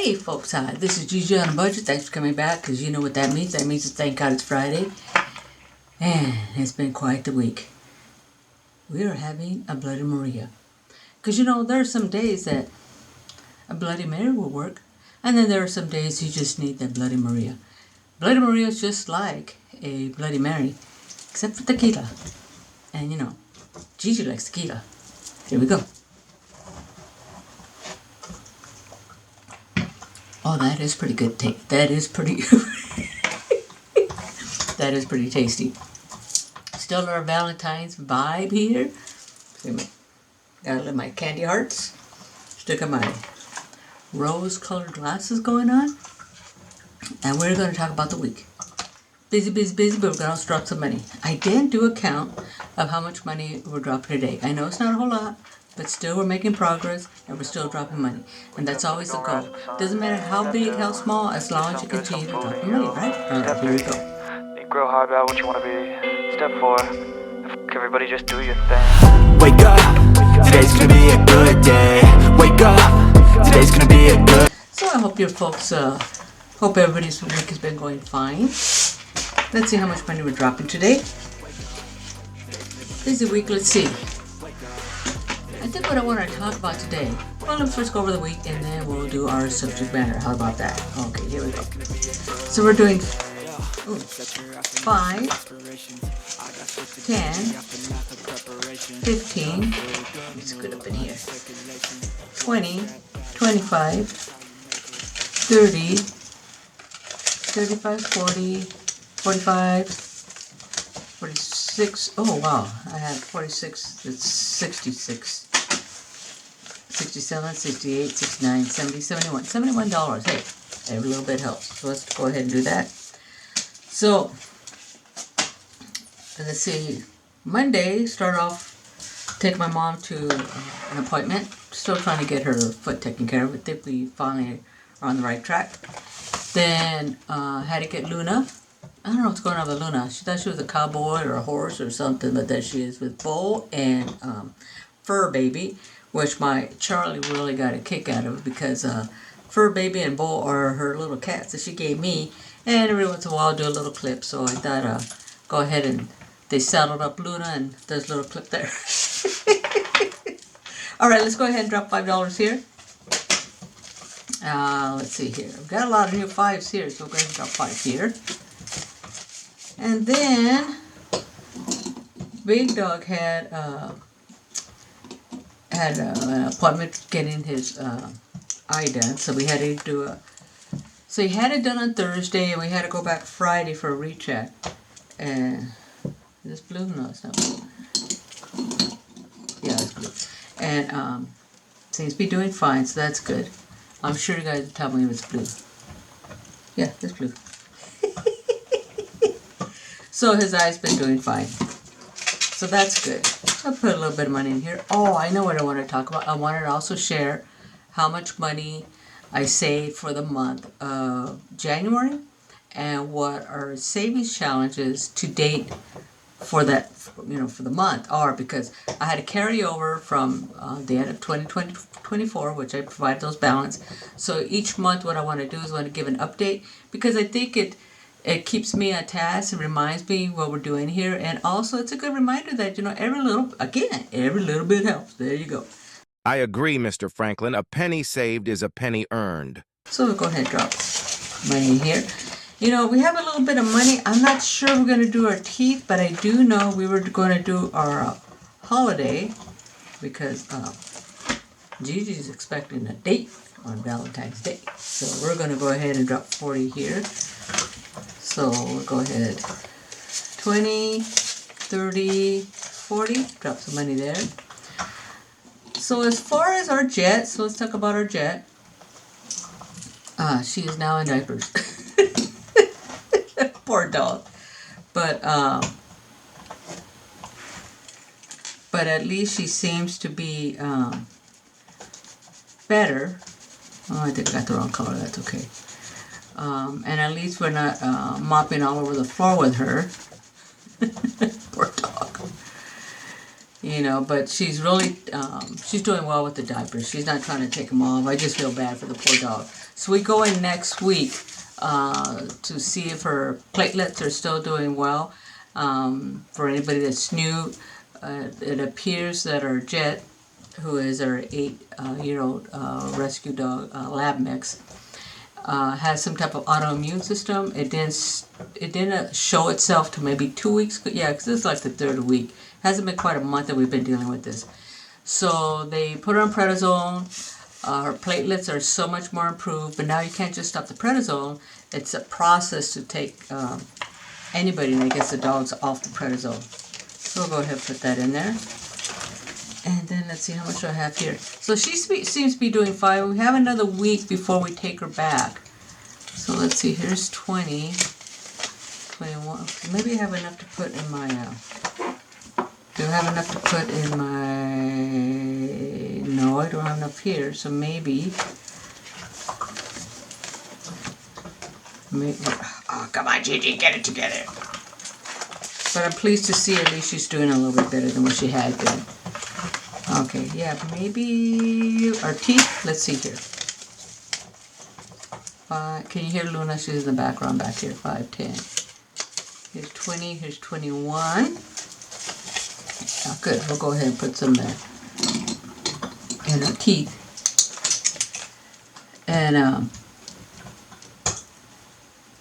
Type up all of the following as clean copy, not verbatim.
Hey folks, hi, this is Gigi on a budget. Thanks for coming back, because you know what that means. That means it's thank God it's Friday. And it's been quite the week. We are having a Bloody Maria. Because you know, there are some days that a Bloody Mary will work. And then there are some days you just need that Bloody Maria. Bloody Maria is just like a Bloody Mary, except for tequila. And you know, Gigi likes tequila. Here we go. Oh, that is pretty good. That is pretty. That is pretty tasty. Still our Valentine's vibe here. Got my candy hearts. Stick of my rose-colored glasses going on, and we're going to talk about the week. Busy, busy, busy, but we're going to drop some money. I didn't do a count of how much money we're dropping today. I know it's not a whole lot, but still we're making progress and we're still dropping money. And that's always the goal. Doesn't matter how big, how small, as long as you continue to drop money, right? Alright, here we go. You grow hard about what you want to be. Step 4. Everybody just do your thing. Wake up, today's gonna be a good day. Wake up, today's gonna be a good. So I hope your folks, hope everybody's week has been going fine. Let's see how much money we're dropping today. Busy week, let's see. I think what I want to talk about today, well, let's first go over the week and then we'll do our subject matter. How about that? Okay, here we go. So we're doing 5, 10, 15, let's get up in here, 20, 25, 30, 35, 40, 45, 46, oh wow, I had 46, it's 66, 67, 68, 69, 70, 71, $71, hey, every little bit helps, so let's go ahead and do that. So, let's see, Monday, start off, take my mom to an appointment, still trying to get her foot taken care of, I think we finally are on the right track. Then, had to get Luna. I don't know what's going on with Luna. She thought she was a cowboy or a horse or something, but then she is with Bull and Fur Baby, which my Charlie really got a kick out of because Fur Baby and Bull are her little cats that she gave me, and every once in a while I'll do a little clip, so I thought go ahead and they saddled up Luna and there's a little clip there. Alright, let's go ahead and drop $5 here. Let's see here. I've got a lot of new 5s here, so we'll go ahead and drop 5 here. And then Big Dog had an appointment getting his eye done, so we had to do so he had it done on Thursday, and we had to go back Friday for a recheck. And is this blue? No, it's not blue. Yeah, it's blue. And seems to be doing fine, so that's good. I'm sure you guys will tell me if it's blue. Yeah, it's blue. So his eye's been doing fine. So that's good. I'll put a little bit of money in here. Oh, I know what I want to talk about. I wanted to also share how much money I saved for the month of January and what our savings challenges to date for that, for the month are, because I had to carry over from the end of 2024, which I provided those balance. So each month what I want to do is I want to give an update, because I think it keeps me on task and reminds me what we're doing here, and also it's a good reminder that every little bit helps. There you go. I agree, Mr. Franklin. A penny saved is a penny earned. So we'll go ahead and drop money in here. We have a little bit of money. I'm not sure we're going to do our teeth, but I do know we were going to do our holiday, because Gigi's expecting a date on Valentine's Day. So we're going to go ahead and drop 40 here. So we'll go ahead, 20, 30, 40, drop some money there. So as far as our jet, so let's talk about our jet. She is now in diapers. Poor dog. But at least she seems to be better. Oh, I think I got the wrong color, that's okay. And at least we're not mopping all over the floor with her. Poor dog. you know, but she's really, she's doing well with the diapers. She's not trying to take them off. I just feel bad for the poor dog. So we go in next week to see if her platelets are still doing well. For anybody that's new, it appears that our Jet, who is our 8-year-old rescue dog, lab mix, has some type of autoimmune system. It didn't show itself to maybe 2 weeks. Yeah, because this is like the third week. Hasn't been quite a month that we've been dealing with this. So they put her on prednisone. Her platelets are so much more improved. But now you can't just stop the prednisone. It's a process to take anybody that gets the dogs off the prednisone. So we'll go ahead and put that in there. And then let's see how much I have here. So she seems to be doing fine. We have another week before we take her back. So let's see, here's 20, 21. Maybe I have enough to put in my, do I have enough to put in my, no, I don't have enough here. So maybe, oh, come on, Gigi, get it together. But I'm pleased to see at least she's doing a little bit better than what she had been. Okay, yeah, maybe our teeth. Let's see here. Can you hear Luna? She's in the background back here. 5, 10. Here's 20. Here's 21. Oh, good. We'll go ahead and put some there. And our teeth. And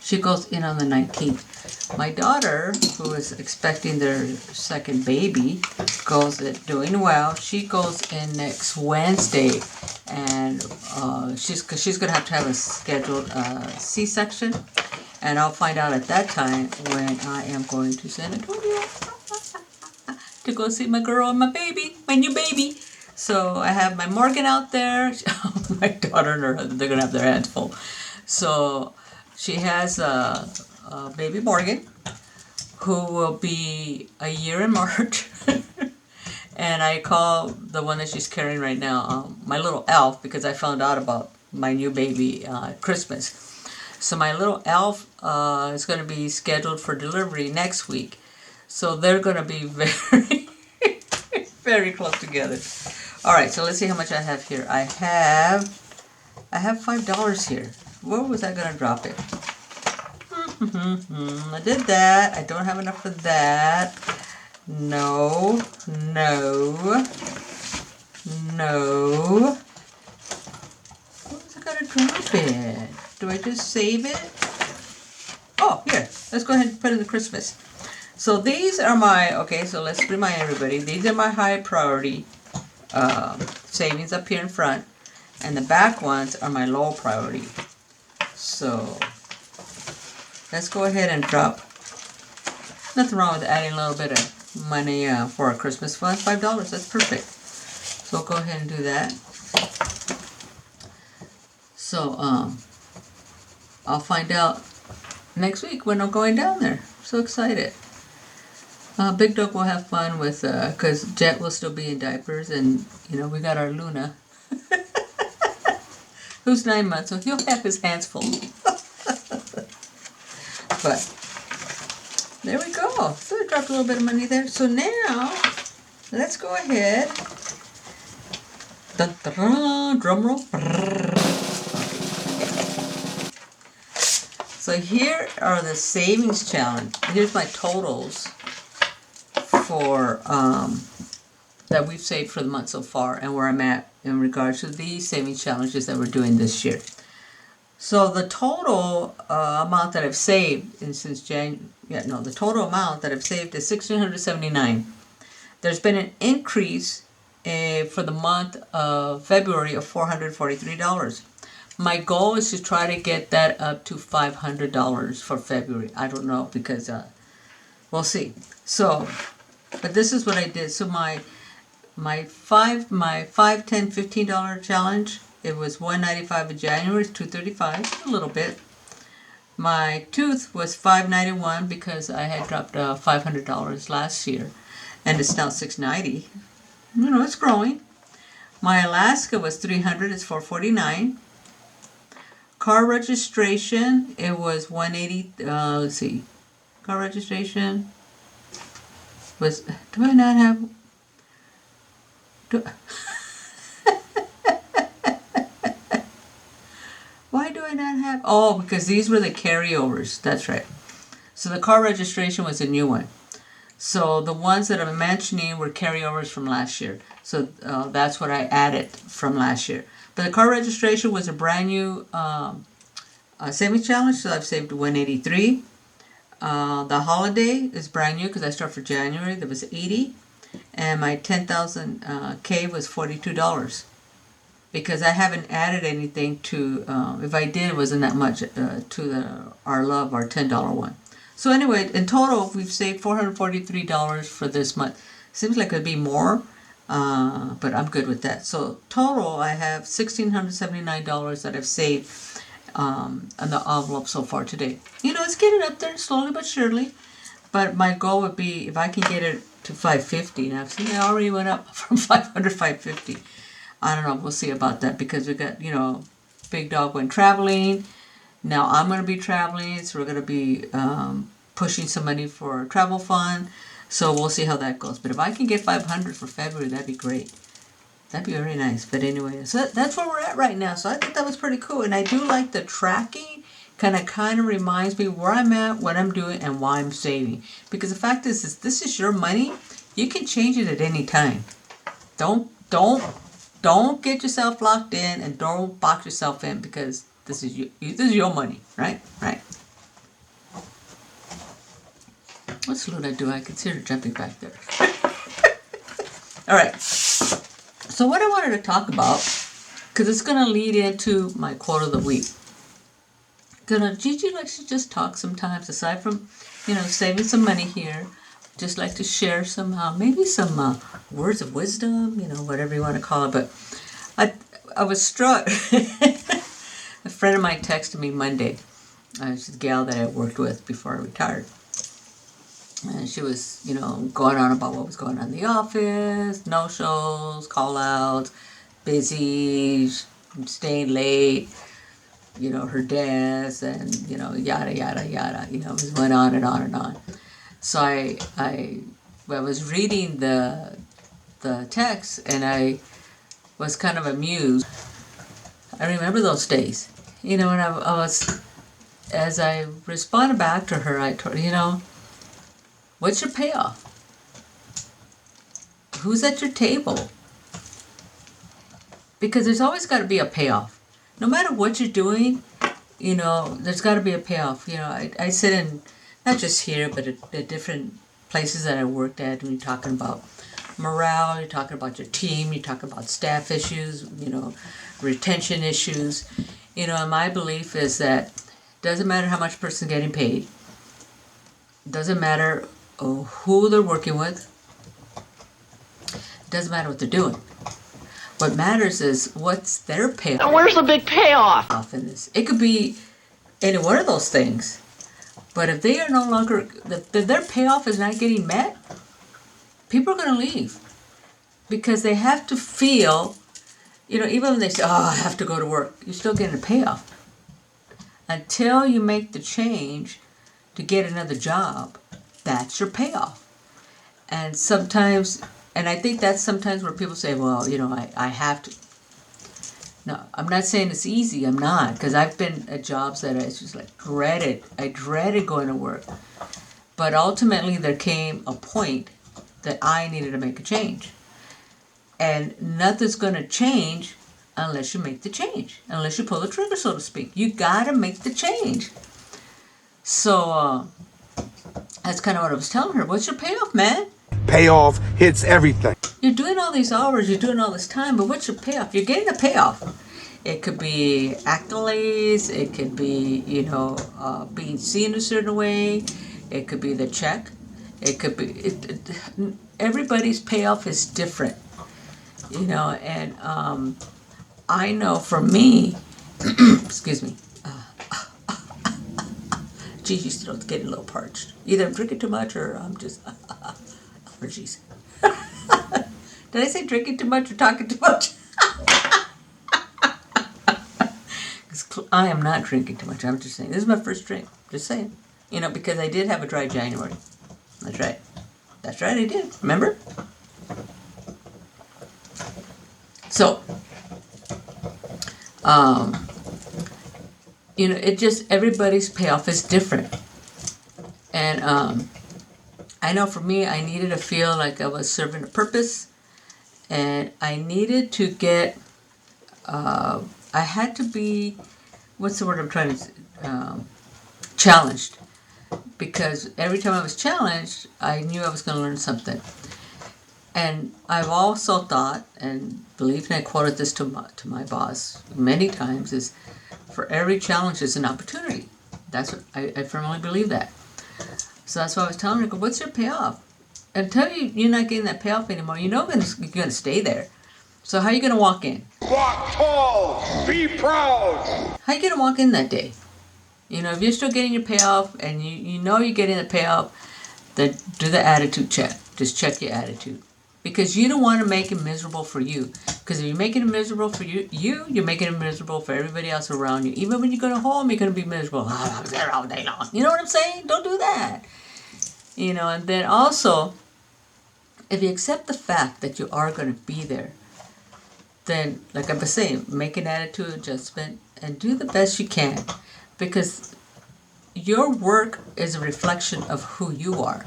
she goes in on the 19th. My daughter, who is expecting their second baby, goes doing well. She goes in next Wednesday, and she's gonna have to have a scheduled C-section, and I'll find out at that time when I am going to San Antonio to go see my girl and my baby, my new baby. So I have my Morgan out there. My daughter and her husband, they're gonna have their hands full. So she has baby Morgan, who will be a year in March. And I call the one that she's carrying right now my little elf, because I found out about my new baby at Christmas. So my little elf is going to be scheduled for delivery next week. So they're going to be very, very close together. All right, so let's see how much I have here. I have $5 here. Where was I going to drop it? I did that. I don't have enough for that. No. Where was I gonna drop it? Do I just save it? Oh, here. Let's go ahead and put in the Christmas. So these are my, okay, so let's remind everybody. These are my high priority savings up here in front. And the back ones are my low priority. So let's go ahead and drop. Nothing wrong with adding a little bit of money for a Christmas fund. $5, that's perfect. So we'll go ahead and do that. So I'll find out next week when I'm going down there. So excited. Big Dog will have fun with, because Jet will still be in diapers, and you know we got our Luna, who's 9 months, so he'll have his hands full. But there we go. So I dropped a little bit of money there. So now let's go ahead. Dun, dun, dun, drum roll. So here are the savings challenge. Here's my totals for that we've saved for the month so far, and where I'm at in regards to these savings challenges that we're doing this year. So the total amount that I've saved since the total amount that I've saved is $1,679. There's been an increase for the month of February of $443. My goal is to try to get that up to $500 for February. I don't know, because we'll see. So, but this is what I did. So my $5, $10, $15 challenge. It was $195 in January, it's $235, a little bit. My tooth was $591 because I had dropped $500 last year, and it's now $690. You know, it's growing. My Alaska was $300, it's $449. Car registration, it was $180. Let's see, car registration was. Do I not have? Do, why do I not have... Oh, because these were the carryovers. That's right. So the car registration was a new one. So the ones that I'm mentioning were carryovers from last year. So that's what I added from last year. But the car registration was a brand new savings challenge, so I've saved $183. The holiday is brand new because I start for January. There was $80, and my 10,000 K was $42 because I haven't added anything to. If I did, it wasn't that much to our $10 one. So anyway, in total, we've saved $443 for this month. Seems like it'd be more, but I'm good with that. So total, I have $1,679 that I've saved on the envelope so far today. You know, it's getting up there slowly but surely. But my goal would be if I can get it to $550. Now, see, I already went up from $500 to $550. I don't know. We'll see about that because we got, you know, Big Dog went traveling. Now I'm going to be traveling, so we're going to be pushing some money for a travel fund. So we'll see how that goes. But if I can get $500 for February, that'd be great. That'd be very nice. But anyway, so that's where we're at right now. So I think that was pretty cool. And I do like the tracking. Kind of reminds me where I'm at, what I'm doing, and why I'm saving. Because the fact is this is your money. You can change it at any time. Don't get yourself locked in and don't box yourself in because this is your money, right? Right. What's Luna do? I consider jumping back there. All right. So what I wanted to talk about, because it's going to lead into my quote of the week. Gigi likes to just talk sometimes, aside from, you know, saving some money here. Just like to share some, maybe some words of wisdom, you know, whatever you want to call it. But I was struck. A friend of mine texted me Monday. She's a gal that I worked with before I retired. And she was, you know, going on about what was going on in the office, no-shows, call-outs, busy, staying late, you know, her desk, and, you know, yada, yada, yada. You know, it just went on and on and on. So I was reading the text, and I was kind of amused. I remember those days. You know, and I was, as I responded back to her, I told her, you know, what's your payoff? Who's at your table? Because there's always got to be a payoff. No matter what you're doing, you know, there's got to be a payoff. You know, I sit in, not just here, but at different places that I worked at, and you're talking about morale, you're talking about your team, you're talking about staff issues, you know, retention issues. You know, and my belief is that it doesn't matter how much a person's getting paid. It doesn't matter who they're working with. It doesn't matter what they're doing. What matters is what's their payoff. And where's the big payoff? In this, it could be any one of those things. But if they are no longer, if their payoff is not getting met, people are going to leave. Because they have to feel, you know, even when they say, oh, I have to go to work, you're still getting a payoff. Until you make the change to get another job, that's your payoff. And sometimes, and I think that's sometimes where people say, well, you know, I have to. No, I'm not saying it's easy. I'm not. Because I've been at jobs that I just like dreaded. I dreaded going to work. But ultimately, there came a point that I needed to make a change. And nothing's going to change unless you make the change. Unless you pull the trigger, so to speak. You got to make the change. So, that's kind of what I was telling her. What's your payoff, man? Payoff hits everything. You're doing all these hours, you're doing all this time, but what's your payoff? You're getting a payoff. It could be accolades, it could be, you know, being seen a certain way, it could be the check, it could be, everybody's payoff is different, you know, and I know for me, excuse me, Gigi's still getting a little parched. Either I'm drinking too much or I'm just, allergies. Did I say drinking too much or talking too much? I am not drinking too much. I'm just saying. This is my first drink. Just saying. You know, because I did have a dry January. That's right. That's right, I did. Remember? So, it just, everybody's payoff is different. And I know for me, I needed to feel like I was serving a purpose, and I needed to get, I had to be, what's the word I'm trying to, challenged. Because every time I was challenged, I knew I was going to learn something. And I've also thought, and believe me, I quoted this to my boss many times, is for every challenge is an opportunity. That's what I firmly believe that. So that's why I was telling her, what's your payoff? Until you're not getting that payoff anymore, you're going to stay there. So how are you going to walk in? Walk tall, be proud. How are you going to walk in that day? If you're still getting your payoff and you know you're getting the payoff, then do the attitude check. Just check your attitude. Because you don't want to make it miserable for you. Because if you're making it miserable for you're making it miserable for everybody else around you. Even when you go home, you're going to be miserable. I'm there all day long. You know what I'm saying? Don't do that. And then also, if you accept the fact that you are going to be there, then, like I was saying, make an attitude adjustment and do the best you can. Because your work is a reflection of who you are.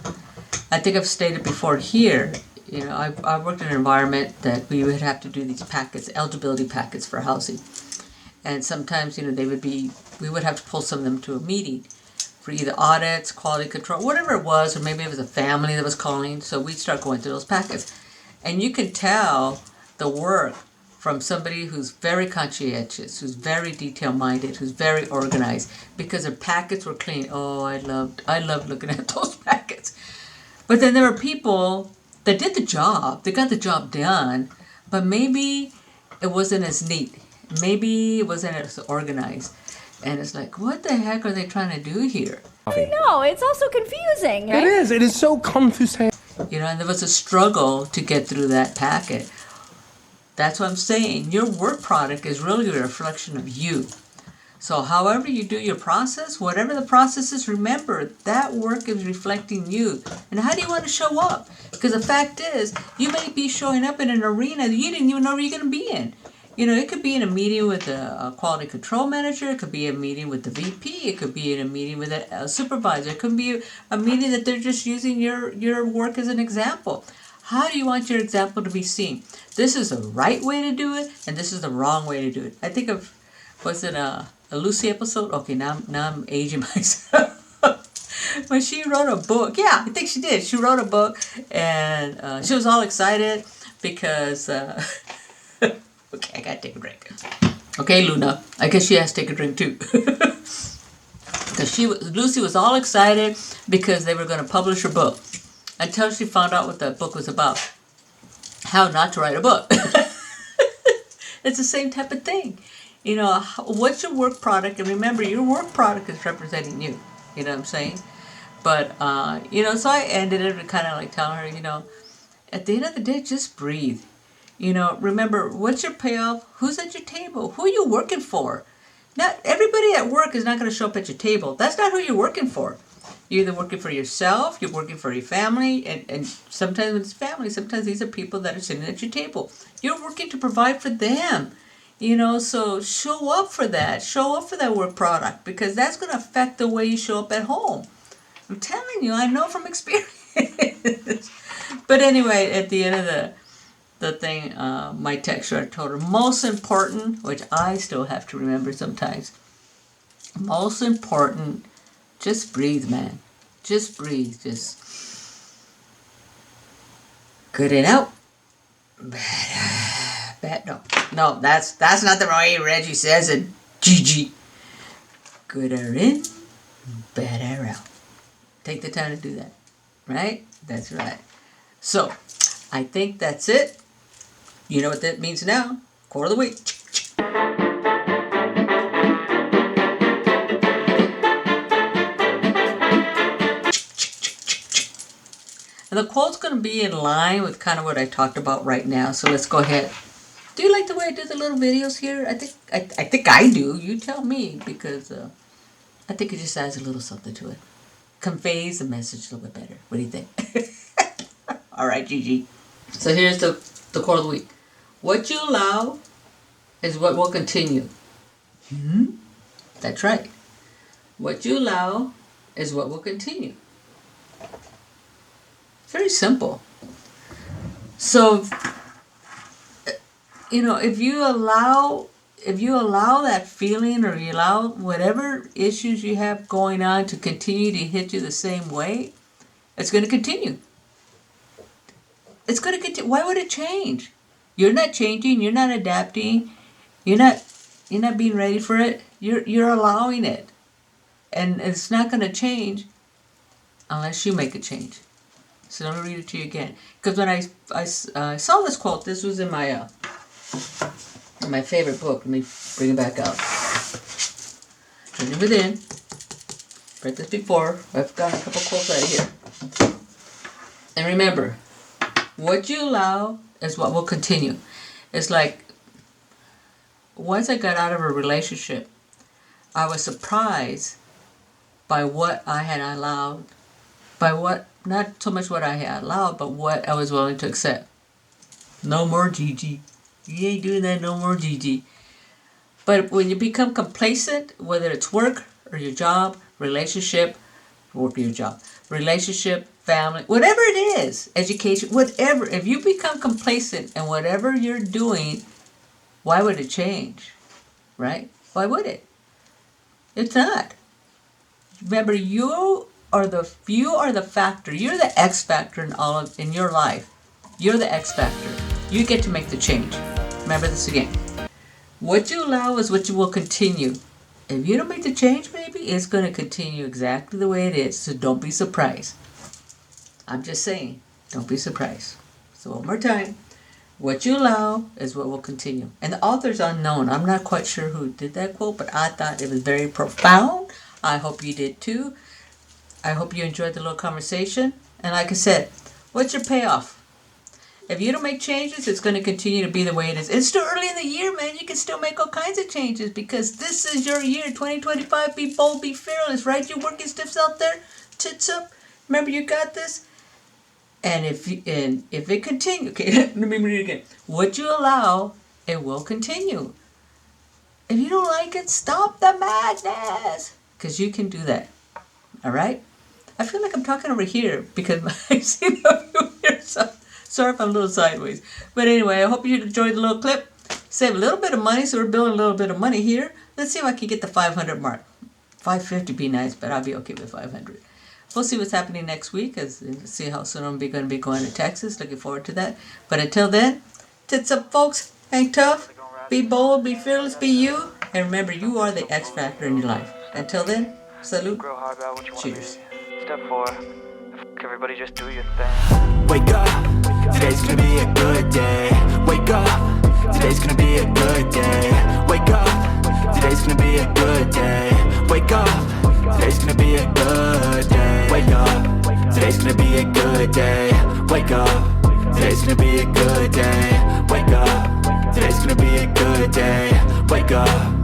I think I've stated before here, I worked in an environment that we would have to do these packets, eligibility packets for housing. And sometimes, we would have to pull some of them to a meeting for either audits, quality control, whatever it was, or maybe it was a family that was calling. So we'd start going through those packets. And you can tell the work from somebody who's very conscientious, who's very detail-minded, who's very organized, because their packets were clean. Oh, I loved looking at those packets. But then there were people that did the job, they got the job done, but maybe it wasn't as neat. Maybe it wasn't as organized. And it's like, what the heck are they trying to do here? I know, it's also confusing, right? It is so confusing. And there was a struggle to get through that packet. That's what I'm saying. Your work product is really a reflection of you. So however you do your process, whatever the process is, remember that work is reflecting you. And how do you want to show up? Because the fact is, you may be showing up in an arena that you didn't even know where you're going to be in. It could be in a meeting with a quality control manager. It could be a meeting with the VP. It could be in a meeting with a supervisor. It could be a meeting that they're just using your work as an example. How do you want your example to be seen? This is the right way to do it, and this is the wrong way to do it. I think of, was it a Lucy episode? Okay, now I'm aging myself. When she wrote a book, yeah, I think she did. She wrote a book, and she was all excited because, okay, I gotta take a drink. Okay, Luna, I guess she has to take a drink too. Because Lucy was all excited because they were going to publish her book. Until she found out what the book was about. How not to write a book. It's the same type of thing. What's your work product? And remember, your work product is representing you. You know what I'm saying? But, so I ended it with kind of like telling her, at the end of the day, just breathe. Remember, what's your payoff? Who's at your table? Who are you working for? Not everybody at work is not going to show up at your table. That's not who you're working for. You're either working for yourself, you're working for your family, and sometimes when it's family, sometimes these are people that are sitting at your table. You're working to provide for them, so show up for that. Show up for that work product, because that's going to affect the way you show up at home. I'm telling you, I know from experience. But anyway, at the end of the thing, my texture, I told her, most important, which I still have to remember sometimes, most important, just breathe, man. Just breathe. Just good and out. Bad. No, that's not the way Reggie says it. Gigi. Gooder in, better out. Take the time to do that. Right? That's right. So, I think that's it. You know what that means now. Quarter of the week. And the quote's going to be in line with kind of what I talked about right now. So let's go ahead. Do you like the way I do the little videos here? I think I do. You tell me, because I think it just adds a little something to it. Conveys the message a little bit better. What do you think? All right, Gigi. So here's the quote of the week. What you allow is what will continue. That's right. What you allow is what will continue. Very simple. So, if you allow that feeling, or you allow whatever issues you have going on to continue to hit you the same way, it's going to continue. It's going to continue. Why would it change? You're not changing. You're not adapting. You're not being ready for it. You're allowing it, and it's not going to change unless you make a change. So let me read it to you again. Because when I saw this quote, this was in my favorite book. Let me bring it back out. Turn it within. Read this before. I've got a couple quotes out of here. And remember, what you allow is what will continue. It's like, once I got out of a relationship, I was surprised by what I had allowed, not so much what I had allowed, but what I was willing to accept. No more Gigi. You ain't doing that no more, Gigi. But when you become complacent, whether it's work or your job, relationship, family, whatever it is, education, whatever, if you become complacent in whatever you're doing, why would it change? Right? Why would it? It's not. Remember, you are the factor. You're the X factor in your life. You're the X factor. You get to make the change. Remember this again. What you allow is what you will continue. If you don't make the change, baby, it's going to continue exactly the way it is. So don't be surprised. I'm just saying, don't be surprised. So one more time. What you allow is what will continue. And the author's unknown. I'm not quite sure who did that quote, but I thought it was very profound. I hope you did too. I hope you enjoyed the little conversation. And like I said, what's your payoff? If you don't make changes, it's going to continue to be the way it is. It's still early in the year, man. You can still make all kinds of changes because this is your year, 2025. Be bold, be fearless, right? You working stiffs out there, tits up. Remember, you got this. And if it continues, okay, let me read it again. What you allow, it will continue. If you don't like it, stop the madness, because you can do that. All right? I feel like I'm talking over here because I see the view here. So sorry if I'm a little sideways. But anyway, I hope you enjoyed the little clip. Save a little bit of money, so we're building a little bit of money here. Let's see if I can get the 500 mark. 550 be nice, but I'll be okay with 500. We'll see what's happening next week, see how soon I'm going to be going to Texas. Looking forward to that. But until then, tits up, folks. Hang tough. Be bold. Be fearless. Be you. And remember, you are the X factor in your life. Until then, salute. Grow hard about what you want to Cheers. be. Step 4. Everybody just do your thing. Wake up, today's gonna be a good day. Wake up, today's gonna be a good day. Wake up, today's gonna be a good day. Wake up, today's gonna be a good day. Wake up, today's gonna be a good day. Wake up, today's gonna be a good day. Wake up, today's gonna be a good day. Wake up.